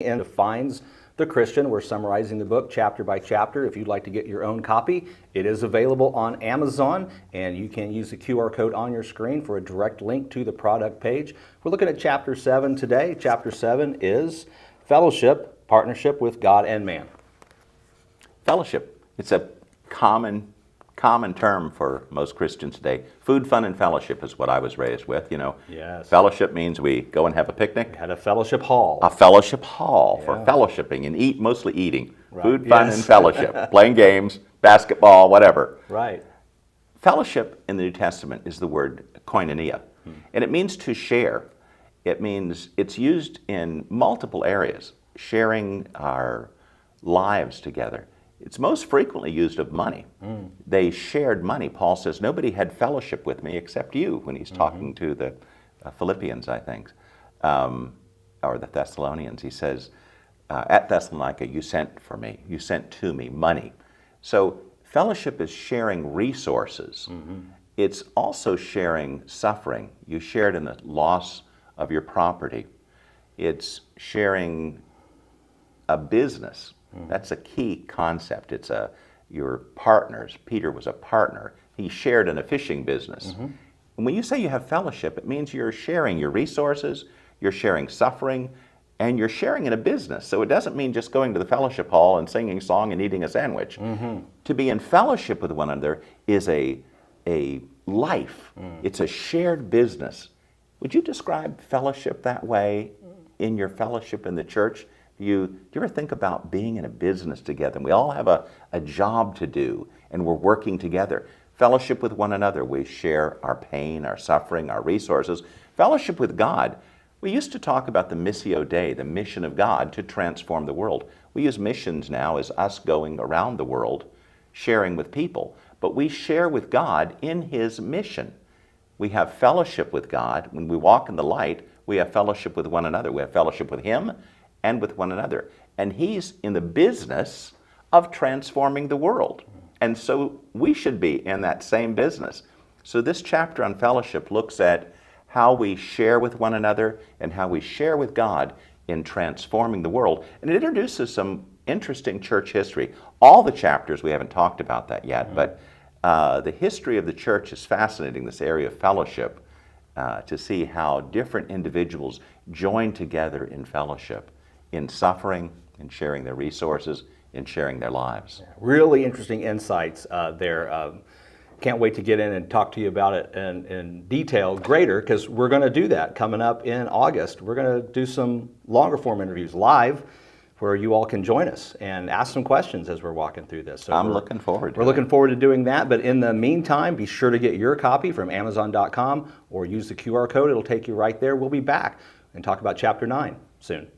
and defines the Christian. We're summarizing the book chapter by chapter. If you'd like to get your own copy, it is available on Amazon, and you can use the QR code on your screen for a direct link to the product page. We're looking at chapter 7 today. Chapter 7 is fellowship, partnership with God and man. Fellowship. It's a common term for most Christians today. Food, fun, and fellowship is what I was raised with. Yes. Fellowship means we go and have a picnic. We had a fellowship hall. A fellowship hall for fellowshipping and mostly eating. Right. Food, fun, and fellowship. Playing games, basketball, whatever. Right. Fellowship in the New Testament is the word koinonia, and it means to share. It means it's used in multiple areas, sharing our lives together. It's most frequently used of money. They shared money. Paul says, nobody had fellowship with me except you, when he's talking to the Philippians, I think, or the Thessalonians. He says, at Thessalonica, you sent for me. You sent to me money. So fellowship is sharing resources. It's also sharing suffering. You shared in the loss of your property. It's sharing a business. That's a key concept. It's your partners. Peter was a partner. He shared in a fishing business. And when you say you have fellowship, it means you're sharing your resources, you're sharing suffering, and you're sharing in a business. So it doesn't mean just going to the fellowship hall and singing a song and eating a sandwich. To be in fellowship with one another is a life. It's a shared business. Would you describe fellowship that way in your fellowship in the church? Do you ever think about being in a business together? And we all have a job to do, and we're working together. Fellowship with one another. We share our pain, our suffering, our resources. Fellowship with God. We used to talk about the Missio Dei, the mission of God to transform the world. We use missions now as us going around the world, sharing with people. But we share with God in His mission. We have fellowship with God. When we walk in the light, we have fellowship with one another. We have fellowship with Him and with one another. And He's in the business of transforming the world. And so we should be in that same business. So this chapter on fellowship looks at how we share with one another and how we share with God in transforming the world. And it introduces some interesting church history. All the chapters, we haven't talked about that yet, but the history of the church is fascinating, this area of fellowship, to see how different individuals join together in fellowship, in suffering, in sharing their resources, in sharing their lives. Really interesting insights there. Can't wait to get in and talk to you about it in detail greater, because we're going to do that coming up in August. We're going to do some longer form interviews live where you all can join us and ask some questions as we're walking through this. So I'm looking forward to it. We're looking forward to doing that, but in the meantime, be sure to get your copy from Amazon.com or use the QR code. It'll take you right there. We'll be back and talk about Chapter 9 soon.